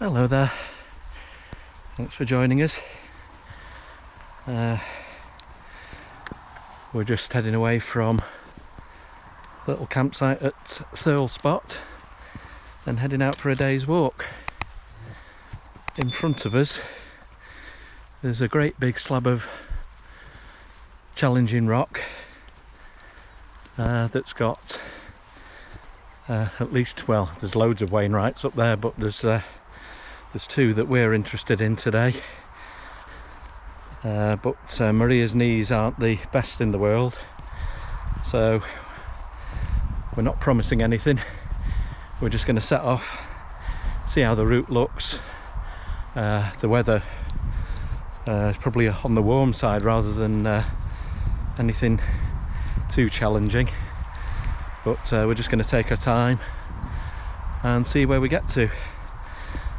Hello there, thanks for joining us. We're just heading away from a little campsite at Thirlspot and heading out for a day's walk. In front of us there's a great big slab of challenging rock that's got at least, well, there's loads of Wainwrights up there, but there's two that we're interested in today. But Maria's knees aren't the best in the world, so we're not promising anything. We're just going to set off, see how the route looks. The weather is probably on the warm side rather than anything too challenging, but we're just going to take our time and see where we get to.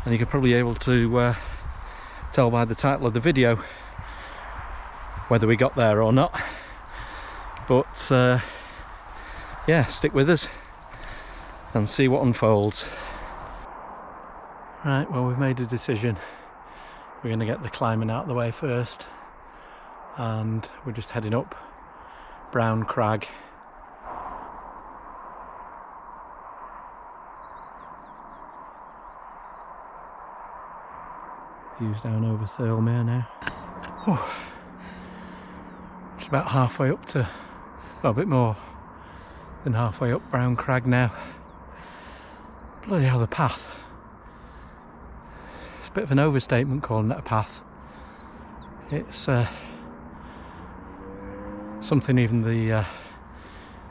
And you can probably be able to tell by the title of the video whether we got there or not, but yeah, stick with us and see what unfolds. Right, well, we've made a decision. We're going to get the climbing out of the way first, and we're just heading up Brown Crag. Views down over Thirlmere now. Oh, just about halfway up to, well, a bit more than halfway up Brown Crag now. Bloody hell, the path. It's a bit of an overstatement calling it a path. It's something even the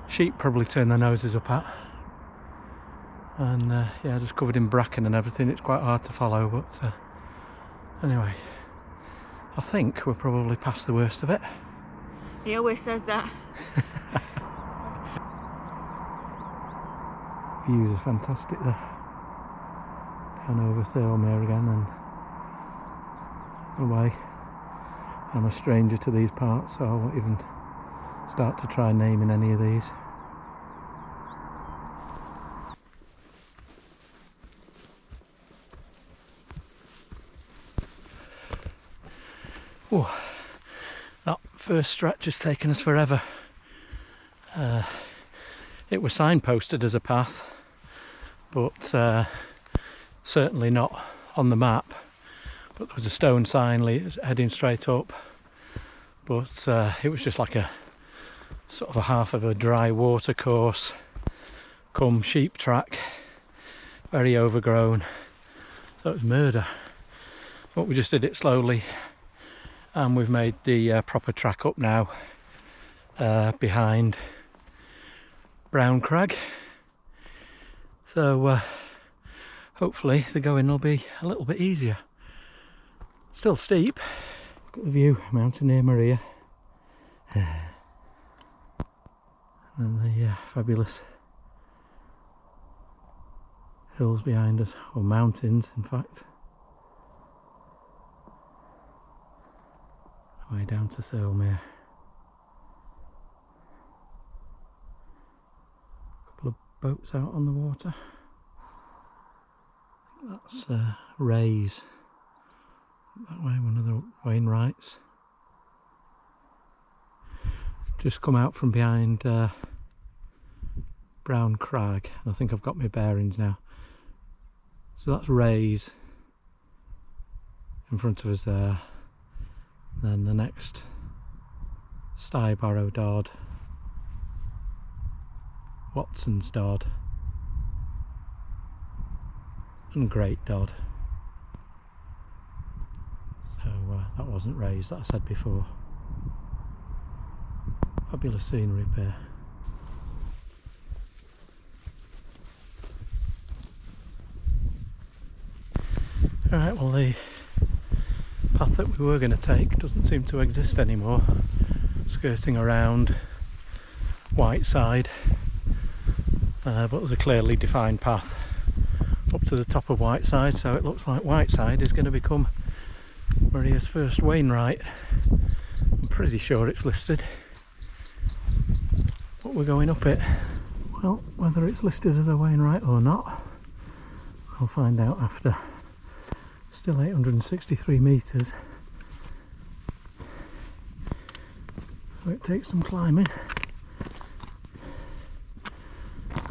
sheep probably turn their noses up at. And yeah, just covered in bracken and everything. It's quite hard to follow, but anyway, I think we're probably past the worst of it. He always says that. Views are fantastic there. Down over Thirlmere again and away. I'm a stranger to these parts, so I won't even start to try naming any of these. Oh, that first stretch has taken us forever. It was signposted as a path, but certainly not on the map. But there was a stone sign heading straight up, but it was just like a sort of a half of a dry water course come sheep track, very overgrown, so it was murder. But we just did it slowly, and we've made the proper track up now behind Brown Crag, so hopefully the going will be a little bit easier. Still steep. Got the view, Mountaineer Maria, and the fabulous hills behind us, or mountains in fact, way down to Thirlmere. Couple of boats out on the water. That's Rays. That way, one of the Wainwrights. Just come out from behind Brown Crag. I think I've got my bearings now. So that's Rays in front of us there. Then the next, Stybarrow Dodd, Watson's Dodd, and Great Dodd. So that wasn't raised, that I said before. Fabulous scenery up here. Alright, well, the path that we were going to take doesn't seem to exist anymore, skirting around Whiteside, but there's a clearly defined path up to the top of Whiteside, so it looks like Whiteside is going to become Maria's first Wainwright. I'm pretty sure it's listed, but we're going up it. Well, whether it's listed as a Wainwright or not, I'll find out after Still 863 metres. So it takes some climbing.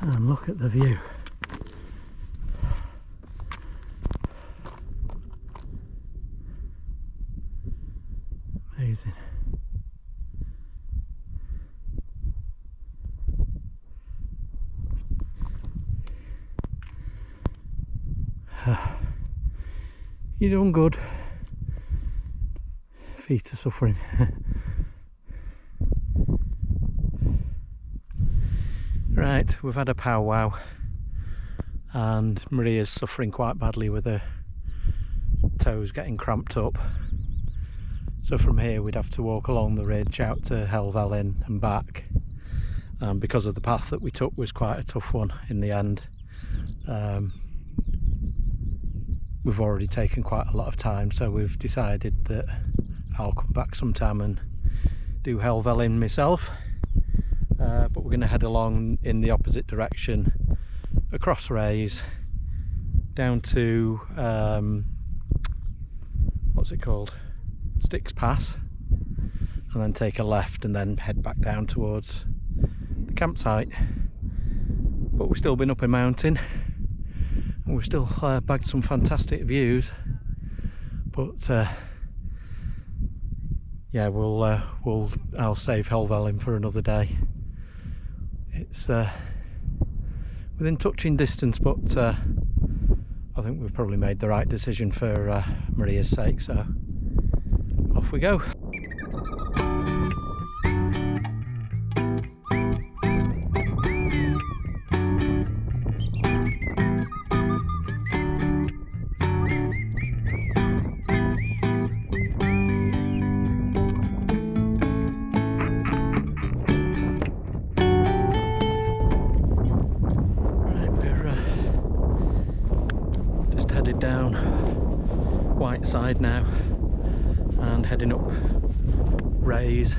And look at the view. Amazing. You're doing good. Feet are suffering. Right, we've had a powwow and Maria's suffering quite badly with her toes getting cramped up. So from here we'd have to walk along the ridge out to Helvellyn and back. Because of the path that we took was quite a tough one in the end. We've already taken quite a lot of time, so we've decided that I'll come back sometime and do Helvellyn myself. But we're going to head along in the opposite direction, across Rays, down to what's it called? Sticks Pass, and then take a left and then head back down towards the campsite. But we've still been up a mountain and we've still bagged some fantastic views, but yeah, I'll save Helvellyn for another day. It's within touching distance, but I think we've probably made the right decision for Maria's sake, so off we go. Down Whiteside now and heading up Rays,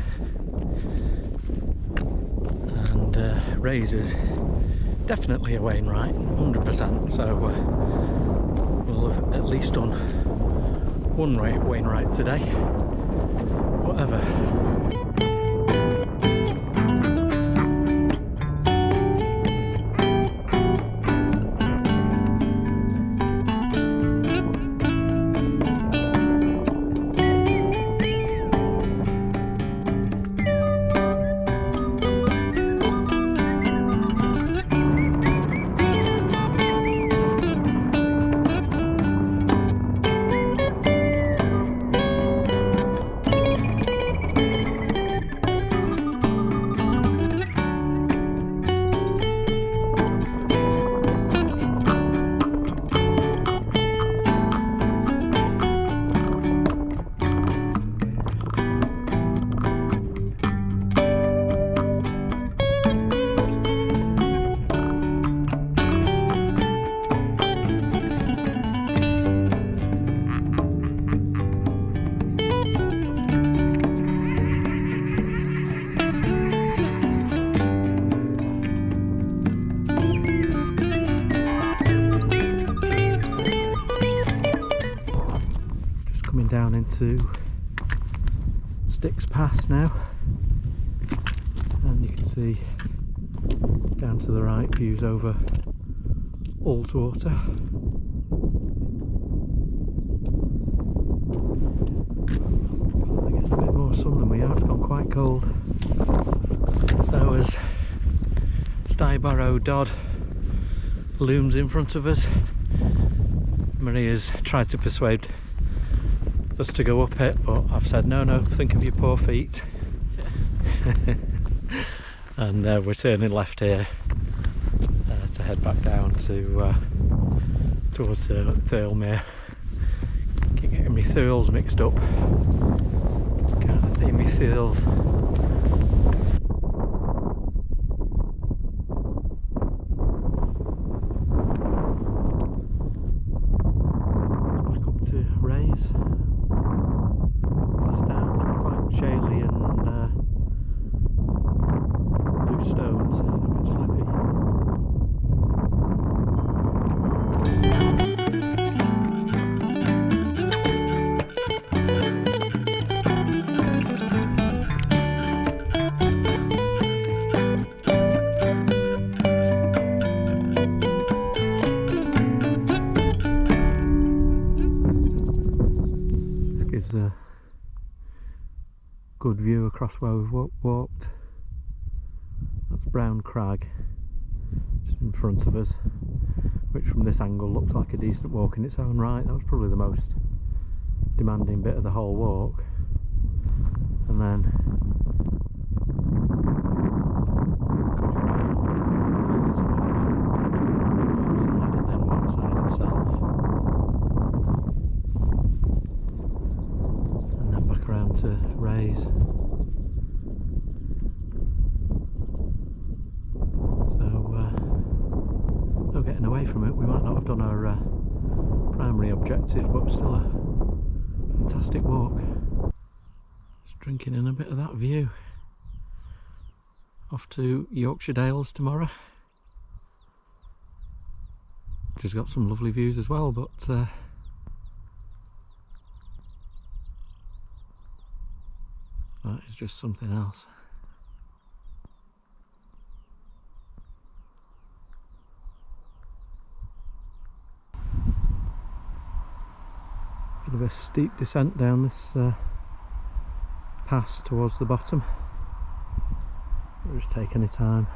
and Rays is definitely a Wainwright, 100%, so we'll have at least done one Wainwright today, whatever. Down into Sticks Pass now, and you can see down to the right views over Ullswater. We're getting a bit more sun than we are, it's gone quite cold. So as Stybarrow Dodd looms in front of us, Maria's tried to persuade us to go up it, but I've said no, think of your poor feet. And we're turning left here to head back down to towards Thirlmere. Keep getting my thirls mixed up. Can't see my thirls. Back up to Rays. Shaly and loose stones, a bit slippy. a good view across where we've walked. That's Brown Crag in front of us, which from this angle looks like a decent walk in its own right. That was probably the most demanding bit of the whole walk. And then to raise. So no getting away from it. We might not have done our primary objective, but still a fantastic walk. Just drinking in a bit of that view. Off to Yorkshire Dales tomorrow, which has got some lovely views as well, but that is just something else. Bit of a steep descent down this pass towards the bottom. We'll just take any time.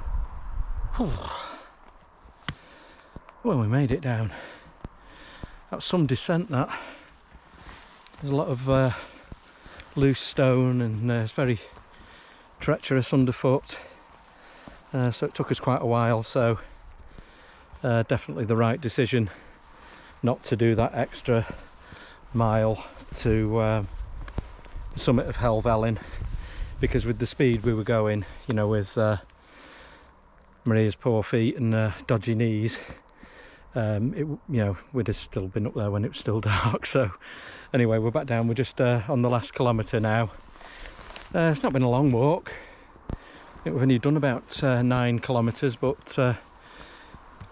Well, we made it down. That's some descent, that. There's a lot of loose stone and it's very treacherous underfoot, so it took us quite a while. So definitely the right decision not to do that extra mile to the summit of Helvellyn, because with the speed we were going, you know, with Maria's poor feet and dodgy knees, you know, we'd have still been up there when it was still dark. So anyway, we're back down. We're just on the last kilometre now. It's not been a long walk. I think we've only done about 9 kilometres, but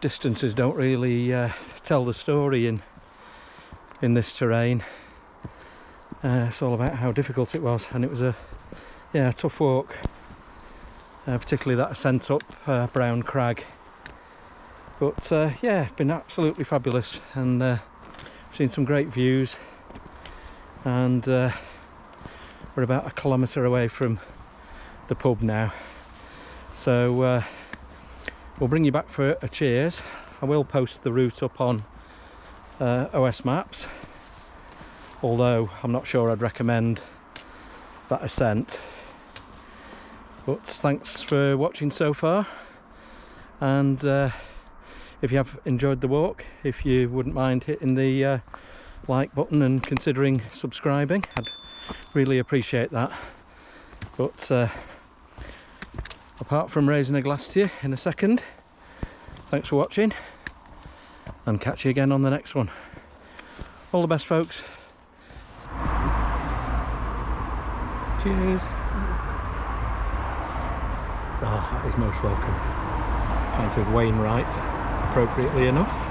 distances don't really tell the story in this terrain. It's all about how difficult it was, and it was a tough walk, particularly that ascent up Brown Crag. But yeah, been absolutely fabulous, and seen some great views. And we're about a kilometre away from the pub now, so we'll bring you back for a cheers. I will post the route up on OS Maps, although I'm not sure I'd recommend that ascent. But thanks for watching so far, and if you have enjoyed the walk, if you wouldn't mind hitting the like button and considering subscribing, I'd really appreciate that. But apart from raising a glass to you in a second, thanks for watching, and catch you again on the next one. All the best, folks. Cheers. Oh, that is most welcome. Pint of Wainwright, appropriately enough.